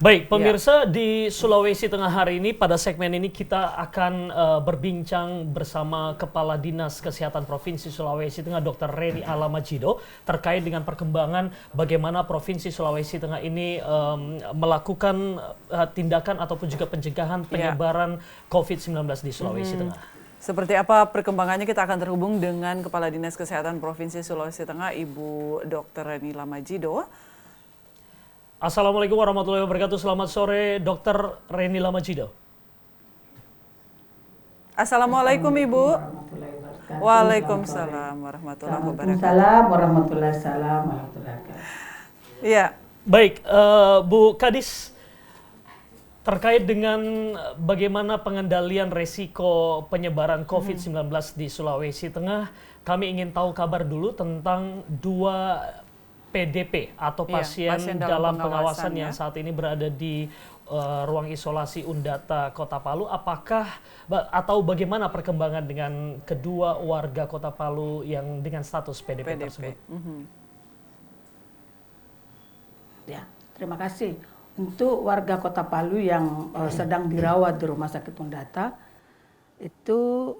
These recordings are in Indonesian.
Baik, Ya. pemirsa di Sulawesi Tengah hari ini pada segmen ini kita akan berbincang bersama Kepala Dinas Kesehatan Provinsi Sulawesi Tengah Dr. Reni Alamajido terkait dengan perkembangan bagaimana Provinsi Sulawesi Tengah ini melakukan tindakan ataupun juga pencegahan penyebaran COVID-19 di Sulawesi Tengah. Seperti apa perkembangannya, kita akan terhubung dengan Kepala Dinas Kesehatan Provinsi Sulawesi Tengah, Ibu Dr. Reni Alamajido. Assalamualaikum warahmatullahi wabarakatuh. Selamat sore, Dr. Reni Alamajido. Assalamualaikum Ibu. Waalaikumsalam warahmatullahi wabarakatuh. Waalaikumsalam warahmatullahi wabarakatuh. Iya. Baik, Bu Kadis, terkait dengan bagaimana pengendalian resiko penyebaran COVID-19 di Sulawesi Tengah, kami ingin tahu kabar dulu tentang 2 PDP atau pasien dalam pengawasan yang saat ini berada di ruang isolasi Undata Kota Palu. Apakah atau bagaimana perkembangan dengan kedua warga Kota Palu yang dengan status PDP tersebut? Ya, terima kasih. Untuk warga Kota Palu yang sedang dirawat di Rumah Sakit Undata, itu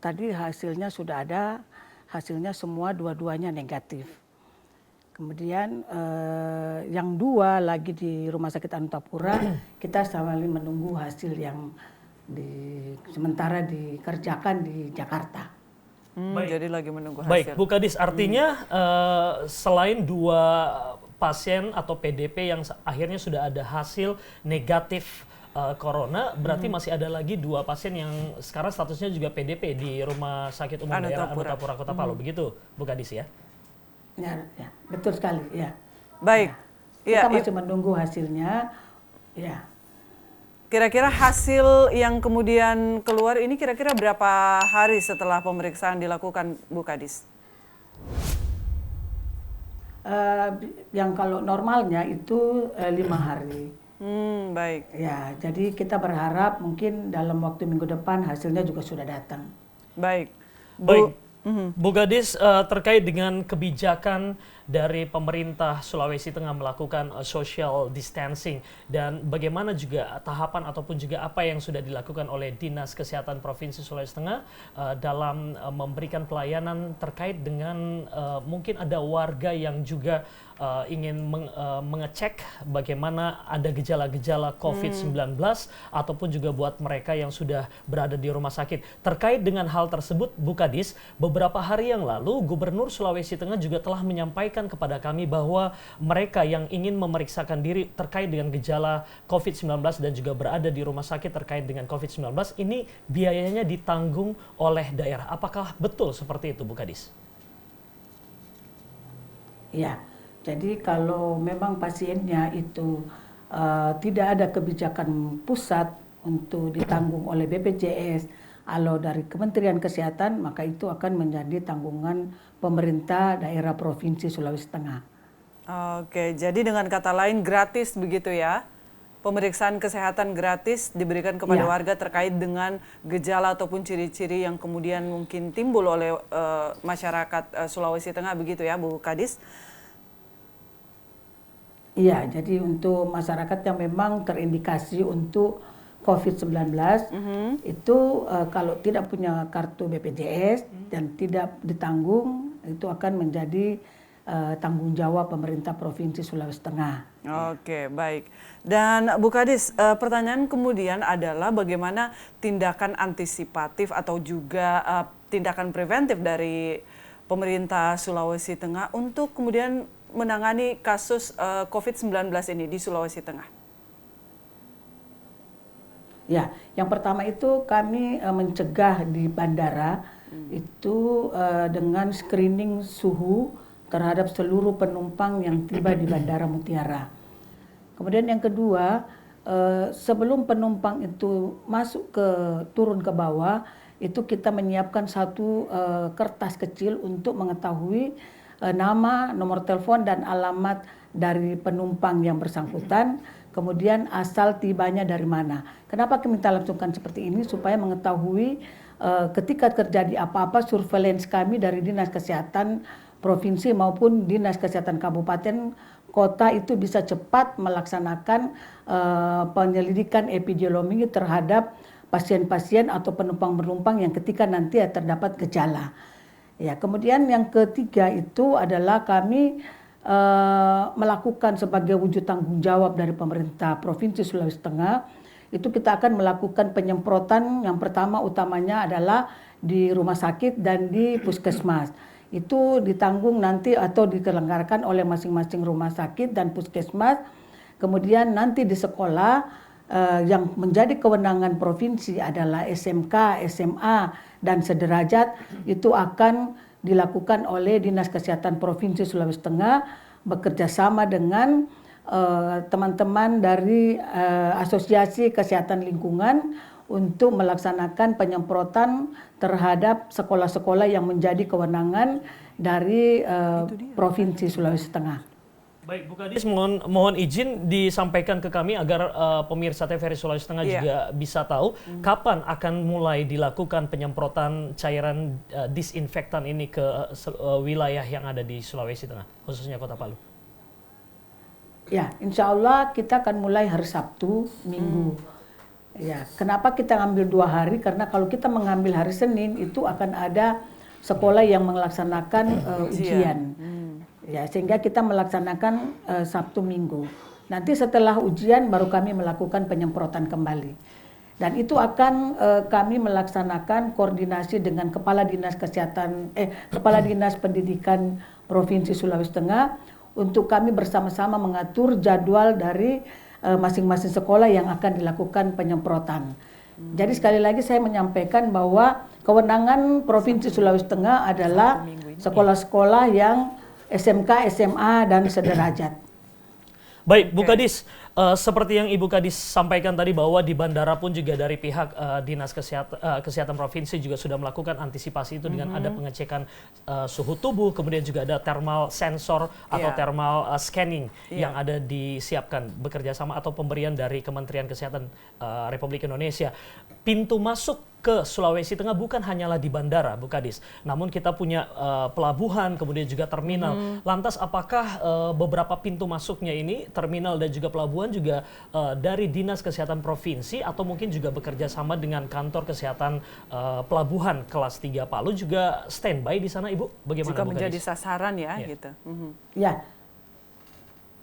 tadi hasilnya sudah ada, hasilnya semua dua-duanya negatif. Kemudian yang 2 lagi di Rumah Sakit Antapura, kita sambil menunggu hasil yang sementara dikerjakan di Jakarta. Jadi lagi menunggu hasil. Baik, Bu Kadis, artinya selain 2 pasien atau PDP yang akhirnya sudah ada hasil negatif corona, berarti masih ada lagi 2 pasien yang sekarang statusnya juga PDP di Rumah Sakit Umum Daerah Antapura Kota Palu, begitu Bu Kadis ya? Ya, betul sekali, ya. Baik. Kita masih menunggu hasilnya, ya. Kira-kira hasil yang kemudian keluar ini kira-kira berapa hari setelah pemeriksaan dilakukan, Bu Kadis? Yang kalau normalnya itu 5 hari. Baik. Ya, jadi kita berharap mungkin dalam waktu minggu depan hasilnya juga sudah datang. Baik. Baik. Bu Kadis, terkait dengan kebijakan dari pemerintah Sulawesi Tengah melakukan social distancing dan bagaimana juga tahapan ataupun juga apa yang sudah dilakukan oleh Dinas Kesehatan Provinsi Sulawesi Tengah dalam memberikan pelayanan terkait dengan mungkin ada warga yang juga ingin mengecek bagaimana ada gejala-gejala COVID-19 ataupun juga buat mereka yang sudah berada di rumah sakit. Terkait dengan hal tersebut, Bu Kadis, beberapa hari yang lalu Gubernur Sulawesi Tengah juga telah menyampaikan kepada kami bahwa mereka yang ingin memeriksakan diri terkait dengan gejala COVID-19 dan juga berada di rumah sakit terkait dengan COVID-19 ini biayanya ditanggung oleh daerah. Apakah betul seperti itu, Bu Kadis? Ya. Jadi kalau memang pasiennya itu tidak ada kebijakan pusat untuk ditanggung oleh BPJS atau dari Kementerian Kesehatan, maka itu akan menjadi tanggungan pemerintah daerah Provinsi Sulawesi Tengah. Oke, jadi dengan kata lain gratis begitu ya? Pemeriksaan kesehatan gratis diberikan kepada warga terkait dengan gejala ataupun ciri-ciri yang kemudian mungkin timbul oleh masyarakat Sulawesi Tengah begitu ya, Bu Kadis? Iya, jadi untuk masyarakat yang memang terindikasi untuk COVID-19 itu kalau tidak punya kartu BPJS dan tidak ditanggung, itu akan menjadi tanggung jawab pemerintah Provinsi Sulawesi Tengah. Oke, baik. Dan Bu Kadis, pertanyaan kemudian adalah bagaimana tindakan antisipatif atau juga tindakan preventif dari pemerintah Sulawesi Tengah untuk kemudian menangani kasus COVID-19 ini di Sulawesi Tengah? Ya, yang pertama itu kami mencegah di bandara itu dengan screening suhu terhadap seluruh penumpang yang tiba di Bandara Mutiara. Kemudian yang kedua, sebelum penumpang itu turun ke bawah, itu kita menyiapkan satu kertas kecil untuk mengetahui nama, nomor telepon dan alamat dari penumpang yang bersangkutan, kemudian asal tibanya dari mana. Kenapa kita langsungkan seperti ini? Supaya mengetahui ketika terjadi apa-apa, surveillance kami dari Dinas Kesehatan Provinsi maupun Dinas Kesehatan Kabupaten kota itu bisa cepat melaksanakan penyelidikan epidemiologi terhadap pasien-pasien atau penumpang-penumpang yang ketika nanti terdapat gejala. Ya, kemudian yang ketiga itu adalah kami melakukan sebagai wujud tanggung jawab dari pemerintah Provinsi Sulawesi Tengah, itu kita akan melakukan penyemprotan yang pertama utamanya adalah di rumah sakit dan di puskesmas. Itu ditanggung nanti atau diselenggarakan oleh masing-masing rumah sakit dan puskesmas. Kemudian nanti di sekolah yang menjadi kewenangan provinsi adalah SMK, SMA, dan sederajat itu akan dilakukan oleh Dinas Kesehatan Provinsi Sulawesi Tengah bekerja sama dengan teman-teman dari Asosiasi Kesehatan Lingkungan untuk melaksanakan penyemprotan terhadap sekolah-sekolah yang menjadi kewenangan dari Provinsi Sulawesi Tengah. Baik, Bu Kadis, mohon izin disampaikan ke kami agar pemirsa TVRI Sulawesi Tengah juga bisa tahu kapan akan mulai dilakukan penyemprotan cairan disinfektan ini ke wilayah yang ada di Sulawesi Tengah, khususnya Kota Palu. Ya, insya Allah kita akan mulai hari Sabtu, Minggu. Ya, kenapa kita ngambil 2 hari? Karena kalau kita mengambil hari Senin itu akan ada sekolah yang melaksanakan ujian. Ya, sehingga kita melaksanakan Sabtu Minggu. Nanti setelah ujian baru kami melakukan penyemprotan kembali. Dan itu akan kami melaksanakan koordinasi dengan Kepala Dinas Pendidikan Provinsi Sulawesi Tengah untuk kami bersama-sama mengatur jadwal dari masing-masing sekolah yang akan dilakukan penyemprotan. Jadi sekali lagi saya menyampaikan bahwa kewenangan Provinsi Sulawesi Tengah adalah sekolah-sekolah yang SMK, SMA, dan sederajat. Baik, Bu Kadis, seperti yang Ibu Kadis sampaikan tadi bahwa di bandara pun juga dari pihak Dinas Kesehatan Provinsi juga sudah melakukan antisipasi itu dengan ada pengecekan suhu tubuh, kemudian juga ada thermal sensor atau thermal scanning yang ada disiapkan bekerja sama atau pemberian dari Kementerian Kesehatan Republik Indonesia. Pintu masuk ke Sulawesi Tengah bukan hanyalah di bandara, Bu Kadis, namun kita punya pelabuhan, kemudian juga terminal. Lantas apakah beberapa pintu masuknya ini, terminal dan juga pelabuhan juga dari Dinas Kesehatan Provinsi atau mungkin juga bekerja sama dengan kantor kesehatan pelabuhan kelas 3 Palu juga standby di sana, Ibu? Bagaimana, juga Bu Kadis? menjadi sasaran ya, gitu.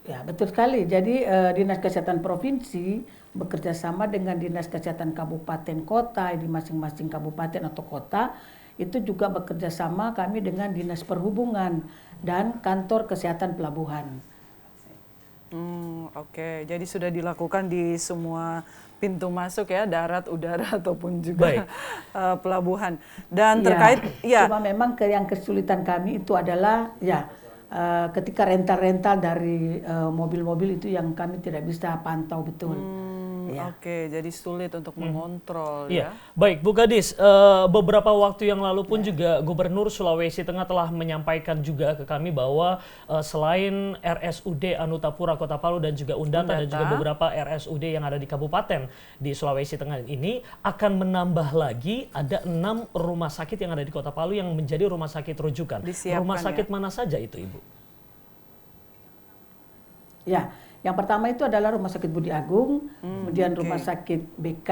Ya, betul sekali. Jadi Dinas Kesehatan Provinsi bekerja sama dengan Dinas Kesehatan Kabupaten Kota di masing-masing kabupaten atau kota, itu juga bekerja sama kami dengan Dinas Perhubungan dan Kantor Kesehatan Pelabuhan. Oke, jadi sudah dilakukan di semua pintu masuk ya, darat, udara ataupun juga pelabuhan. Dan terkait cuma memang yang kesulitan kami itu adalah ketika rental-rental dari mobil-mobil itu yang kami tidak bisa pantau betul. Oke, jadi sulit untuk mengontrol ya. Baik, Bu Kadis, beberapa waktu yang lalu pun juga Gubernur Sulawesi Tengah telah menyampaikan juga ke kami bahwa selain RSUD Anutapura Kota Palu dan juga Undata dan juga beberapa RSUD yang ada di kabupaten di Sulawesi Tengah ini akan menambah lagi ada 6 rumah sakit yang ada di Kota Palu yang menjadi rumah sakit rujukan. Rumah sakit mana saja itu, Ibu? Ya, yang pertama itu adalah Rumah Sakit Budi Agung, kemudian Rumah Sakit BK,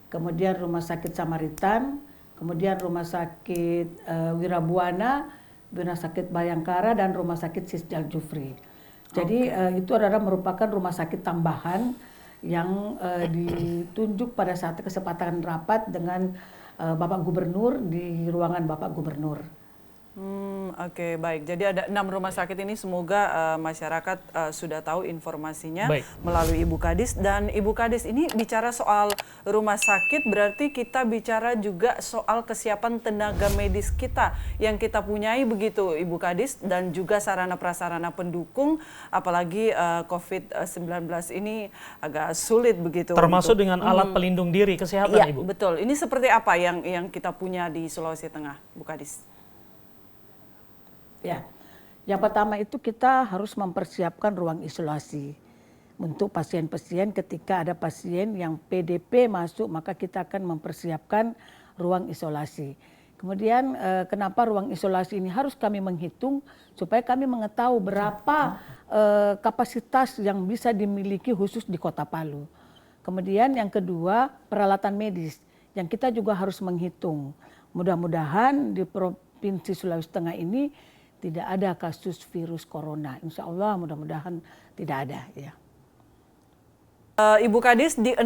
kemudian Rumah Sakit Samaritan, kemudian Rumah Sakit Wirabuana, Rumah Sakit Bayangkara, dan Rumah Sakit Sisdal Jufri. Jadi itu adalah merupakan rumah sakit tambahan yang ditunjuk pada saat kesempatan rapat dengan Bapak Gubernur di ruangan Bapak Gubernur. Oke, baik. Jadi ada 6 rumah sakit ini, semoga masyarakat sudah tahu informasinya melalui Ibu Kadis. Dan Ibu Kadis, ini bicara soal rumah sakit, berarti kita bicara juga soal kesiapan tenaga medis kita yang kita punyai begitu, Ibu Kadis, dan juga sarana-prasarana pendukung, apalagi COVID-19 ini agak sulit begitu. Termasuk dengan alat pelindung diri kesehatan, Ibu? Betul. Ini seperti apa yang kita punya di Sulawesi Tengah, Bu Kadis? Ya, yang pertama itu kita harus mempersiapkan ruang isolasi untuk pasien-pasien. Ketika ada pasien yang PDP masuk, maka kita akan mempersiapkan ruang isolasi. Kemudian kenapa ruang isolasi ini harus kami menghitung supaya kami mengetahui berapa kapasitas yang bisa dimiliki khusus di Kota Palu. Kemudian yang kedua peralatan medis yang kita juga harus menghitung. Mudah-mudahan di Provinsi Sulawesi Tengah ini tidak ada kasus virus corona. Insya Allah mudah-mudahan tidak ada. Ya. Ibu Kadis, di 6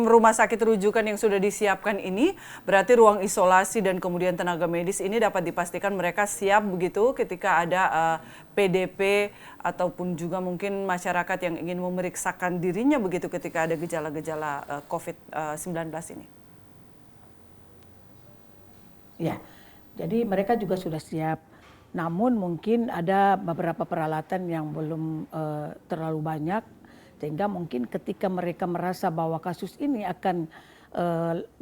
rumah sakit rujukan yang sudah disiapkan ini, berarti ruang isolasi dan kemudian tenaga medis ini dapat dipastikan mereka siap begitu ketika ada PDP ataupun juga mungkin masyarakat yang ingin memeriksakan dirinya begitu ketika ada gejala-gejala COVID-19 ini. Ya, jadi mereka juga sudah siap. Namun mungkin ada beberapa peralatan yang belum terlalu banyak. Sehingga mungkin ketika mereka merasa bahwa kasus ini akan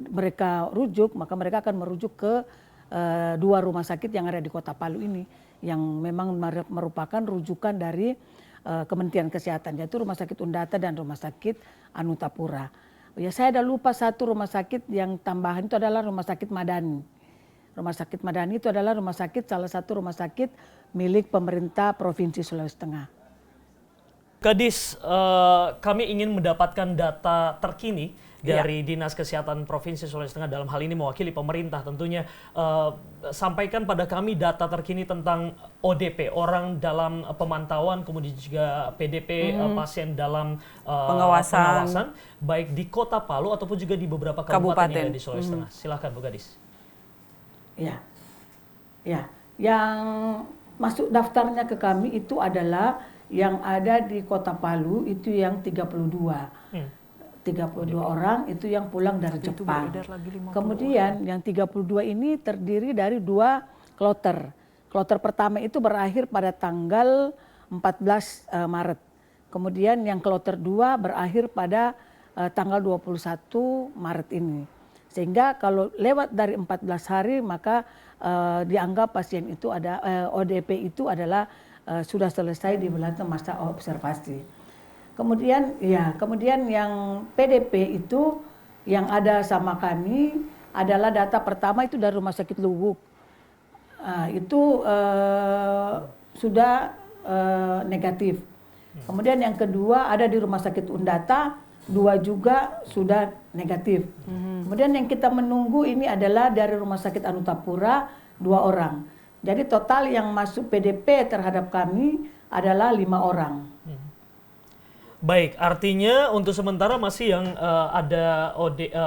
mereka rujuk, maka mereka akan merujuk ke 2 rumah sakit yang ada di Kota Palu ini. Yang memang merupakan rujukan dari Kementerian Kesehatan, yaitu Rumah Sakit Undata dan Rumah Sakit Anutapura. Ya, saya ada lupa satu rumah sakit yang tambahan itu adalah Rumah Sakit Madani. Rumah Sakit Madani itu adalah salah satu rumah sakit milik pemerintah Provinsi Sulawesi Tengah. Kadis, kami ingin mendapatkan data terkini dari Dinas Kesehatan Provinsi Sulawesi Tengah, dalam hal ini mewakili pemerintah tentunya. Sampaikan pada kami data terkini tentang ODP, orang dalam pemantauan, kemudian juga PDP, pasien dalam pengawasan, baik di Kota Palu ataupun juga di beberapa kabupaten yang ada di Sulawesi Tengah. Silakan Bu Kadis. Ya, yang masuk daftarnya ke kami itu adalah yang ada di Kota Palu itu yang 32. 32 orang itu yang pulang dari Jepang. Kemudian yang 32 ini terdiri dari 2 kloter. Kloter pertama itu berakhir pada tanggal 14 Maret. Kemudian yang kloter 2 berakhir pada tanggal 21 Maret ini. Sehingga kalau lewat dari 14 hari maka dianggap pasien itu ada ODP itu adalah sudah selesai di masa observasi. Kemudian yang PDP itu yang ada sama kami adalah data pertama itu dari Rumah Sakit Luwuk. Itu sudah negatif. Kemudian yang kedua ada di Rumah Sakit Undata, 2 juga sudah negatif. Kemudian yang kita menunggu ini adalah dari Rumah Sakit Anutapura 2 orang. Jadi total yang masuk PDP terhadap kami adalah 5 orang. Baik, artinya untuk sementara masih yang ada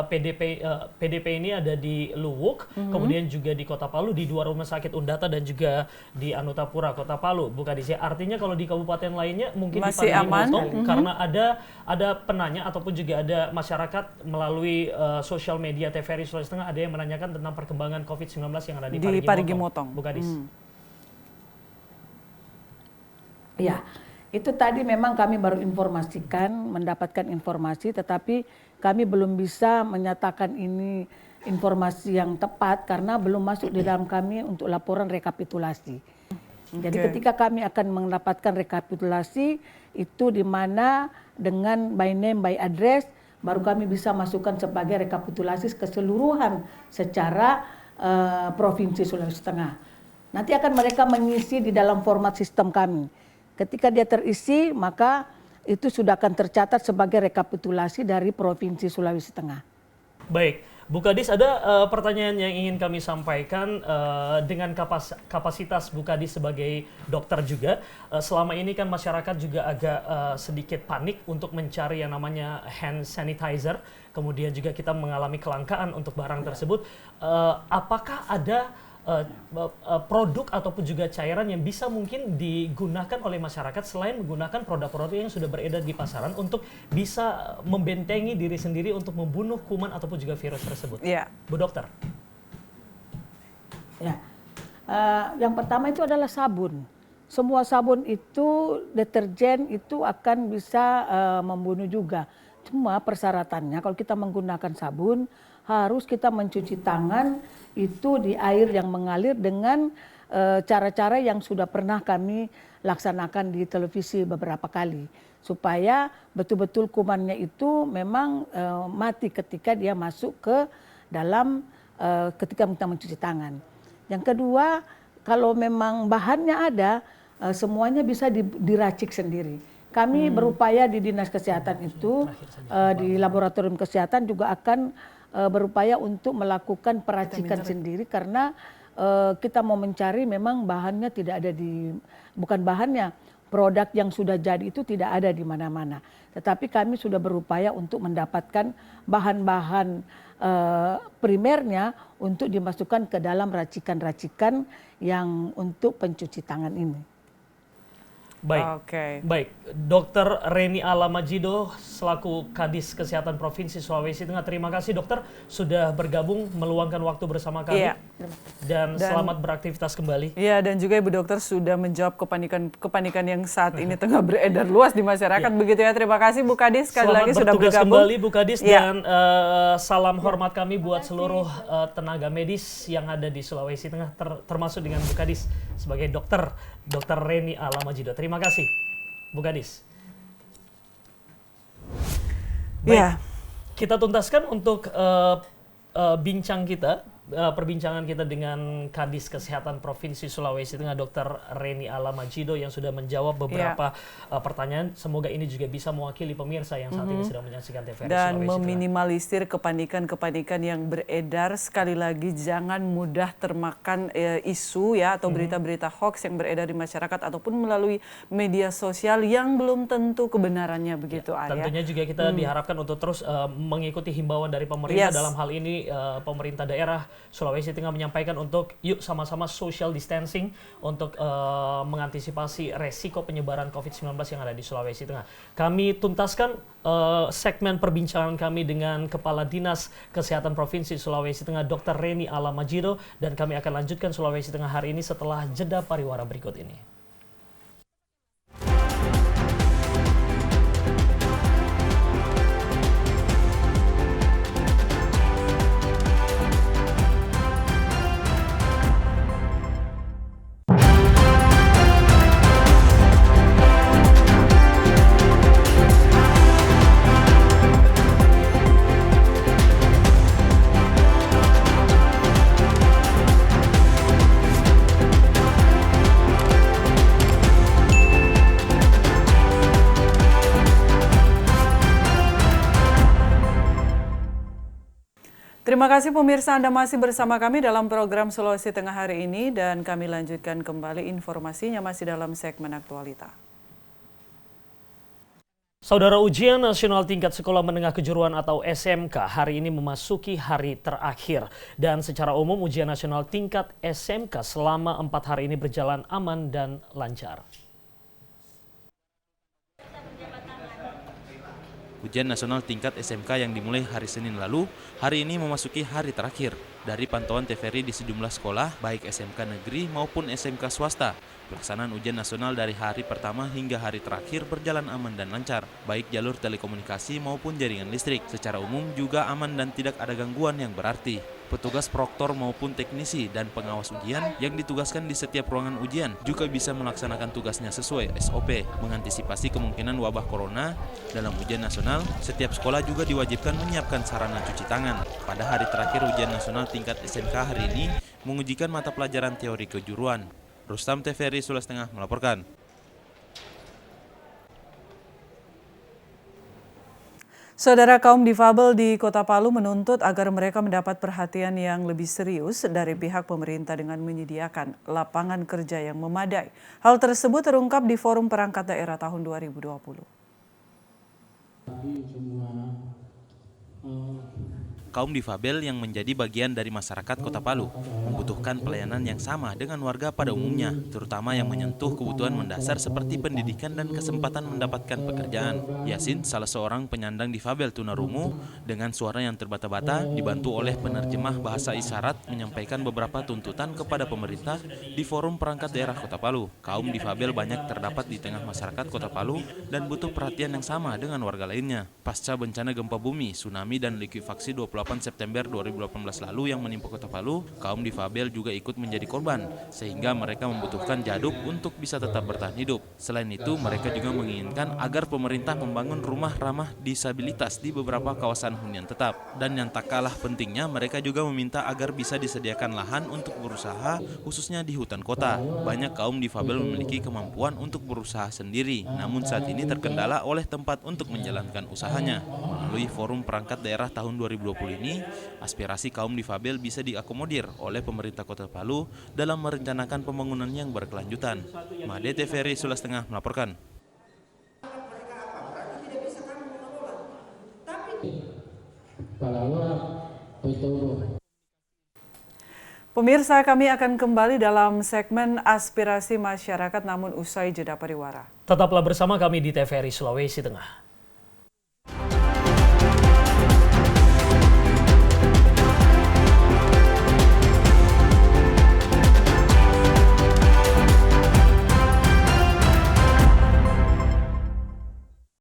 PDP ini ada di Luwuk, kemudian juga di Kota Palu, di 2 rumah sakit Undata dan juga di Anutapura, Kota Palu. Bukan di sini. Artinya kalau di kabupaten lainnya mungkin masih aman, karena ada penanya ataupun juga ada masyarakat melalui sosial media TVRI Sulawesi Tengah ada yang menanyakan tentang perkembangan COVID-19 yang ada di Parigi Motong. Bukan di sini. Ya. Itu tadi memang kami baru mendapatkan informasi, tetapi kami belum bisa menyatakan ini informasi yang tepat karena belum masuk di dalam kami untuk laporan rekapitulasi. Jadi ketika kami akan mendapatkan rekapitulasi itu di mana dengan by name, by address, baru kami bisa masukkan sebagai rekapitulasi keseluruhan secara Provinsi Sulawesi Tengah. Nanti akan mereka mengisi di dalam format sistem kami. Ketika dia terisi, maka itu sudah akan tercatat sebagai rekapitulasi dari Provinsi Sulawesi Tengah. Baik, Bu Kadis, ada pertanyaan yang ingin kami sampaikan dengan kapasitas Bu Kadis sebagai dokter juga. Selama ini kan masyarakat juga agak sedikit panik untuk mencari yang namanya hand sanitizer. Kemudian juga kita mengalami kelangkaan untuk barang tersebut. Apakah ada produk ataupun juga cairan yang bisa mungkin digunakan oleh masyarakat selain menggunakan produk-produk yang sudah beredar di pasaran untuk bisa membentengi diri sendiri untuk membunuh kuman ataupun juga virus tersebut? Ya. Bu Dokter. Ya, yang pertama itu adalah sabun. Semua sabun itu, deterjen itu akan bisa membunuh juga. Cuma persyaratannya kalau kita menggunakan sabun harus kita mencuci tangan itu di air yang mengalir dengan cara-cara yang sudah pernah kami laksanakan di televisi beberapa kali. Supaya betul-betul kumannya itu memang mati ketika dia masuk ke dalam ketika kita mencuci tangan. Yang kedua, kalau memang bahannya ada, semuanya bisa diracik sendiri. Kami berupaya di Dinas Kesehatan itu, di laboratorium kesehatan juga akan berupaya untuk melakukan peracikan sendiri karena kita mau mencari memang bahannya tidak ada bukan bahannya, produk yang sudah jadi itu tidak ada di mana-mana. Tetapi kami sudah berupaya untuk mendapatkan bahan-bahan primernya untuk dimasukkan ke dalam racikan-racikan yang untuk pencuci tangan ini. Baik, baik. Dr. Reni Alamajido selaku Kadis Kesehatan Provinsi Sulawesi Tengah. Terima kasih dokter sudah bergabung meluangkan waktu bersama kami. Dan selamat beraktivitas kembali. Iya, dan juga Ibu Dokter sudah menjawab kepanikan yang saat ini tengah beredar luas di masyarakat. Begitu ya, terima kasih Bu Kadis sekali lagi sudah bergabung. Selamat bertugas kembali Bu Kadis dan salam hormat kami buat seluruh tenaga medis yang ada di Sulawesi Tengah termasuk dengan Bu Kadis sebagai dokter Reni Alamajido. Terima kasih, Bu Kadis. Baik, kita tuntaskan untuk perbincangan kita dengan Kadis Kesehatan Provinsi Sulawesi Tengah, Dr. Reni Alamajido yang sudah menjawab beberapa pertanyaan. Semoga ini juga bisa mewakili pemirsa yang saat ini sedang menyaksikan TVRI dan Sulawesi meminimalisir kepanikan-kepanikan yang beredar. Sekali lagi jangan mudah termakan isu ya atau berita-berita hoax yang beredar di masyarakat ataupun melalui media sosial yang belum tentu kebenarannya begitu. Tentunya juga kita diharapkan untuk terus mengikuti himbauan dari pemerintah. Dalam hal ini pemerintah daerah Sulawesi Tengah menyampaikan untuk yuk sama-sama social distancing untuk mengantisipasi resiko penyebaran COVID-19 yang ada di Sulawesi Tengah. Kami tuntaskan segmen perbincangan kami dengan Kepala Dinas Kesehatan Provinsi Sulawesi Tengah, Dr. Reni Alamajido, dan kami akan lanjutkan Sulawesi Tengah hari ini setelah jeda pariwara berikut ini. Terima kasih pemirsa, Anda masih bersama kami dalam program Sulawesi Tengah hari ini dan kami lanjutkan kembali informasinya masih dalam segmen aktualita. Saudara, ujian nasional tingkat sekolah menengah kejuruan atau SMK hari ini memasuki hari terakhir. Dan secara umum ujian nasional tingkat SMK selama 4 hari ini berjalan aman dan lancar. Ujian nasional tingkat SMK yang dimulai hari Senin lalu, hari ini memasuki hari terakhir. Dari pantauan TVRI di sejumlah sekolah, baik SMK negeri maupun SMK swasta, pelaksanaan ujian nasional dari hari pertama hingga hari terakhir berjalan aman dan lancar, baik jalur telekomunikasi maupun jaringan listrik. Secara umum juga aman dan tidak ada gangguan yang berarti. Petugas proktor maupun teknisi dan pengawas ujian yang ditugaskan di setiap ruangan ujian juga bisa melaksanakan tugasnya sesuai SOP. Mengantisipasi kemungkinan wabah corona dalam ujian nasional, setiap sekolah juga diwajibkan menyiapkan sarana cuci tangan. Pada hari terakhir ujian nasional tingkat SMK hari ini mengujikan mata pelajaran teori kejuruan. Rustam, TVRI Sulawesi Tengah melaporkan. Saudara, kaum difabel di Kota Palu menuntut agar mereka mendapat perhatian yang lebih serius dari pihak pemerintah dengan menyediakan lapangan kerja yang memadai. Hal tersebut terungkap di Forum Perangkat Daerah tahun 2020. Kaum difabel yang menjadi bagian dari masyarakat Kota Palu membutuhkan pelayanan yang sama dengan warga pada umumnya, terutama yang menyentuh kebutuhan mendasar seperti pendidikan dan kesempatan mendapatkan pekerjaan. Yasin, salah seorang penyandang difabel tunarungu, dengan suara yang terbata-bata, dibantu oleh penerjemah bahasa isyarat, menyampaikan beberapa tuntutan kepada pemerintah di Forum Perangkat Daerah Kota Palu. Kaum difabel banyak terdapat di tengah masyarakat Kota Palu dan butuh perhatian yang sama dengan warga lainnya. Pasca bencana gempa bumi, tsunami, dan likuifaksi 28 September 2018 lalu yang menimpa Kota Palu, kaum difabel juga ikut menjadi korban, sehingga mereka membutuhkan jaduk untuk bisa tetap bertahan hidup. Selain itu, mereka juga menginginkan agar pemerintah membangun rumah ramah disabilitas di beberapa kawasan hunian tetap. Dan yang tak kalah pentingnya, mereka juga meminta agar bisa disediakan lahan untuk berusaha, khususnya di hutan kota. Banyak kaum difabel memiliki kemampuan untuk berusaha sendiri, namun saat ini terkendala oleh tempat untuk menjalankan usahanya. Melalui Forum Perangkat Daerah tahun 2020 ini, aspirasi kaum difabel bisa diakomodir oleh pemerintah Kota Palu dalam merencanakan pembangunan yang berkelanjutan. Made TVRI Sula Setengah melaporkan. Pemirsa, kami akan kembali dalam segmen aspirasi masyarakat namun usai jeda pariwara. Tetaplah bersama kami di TVRI Sulawesi Tengah.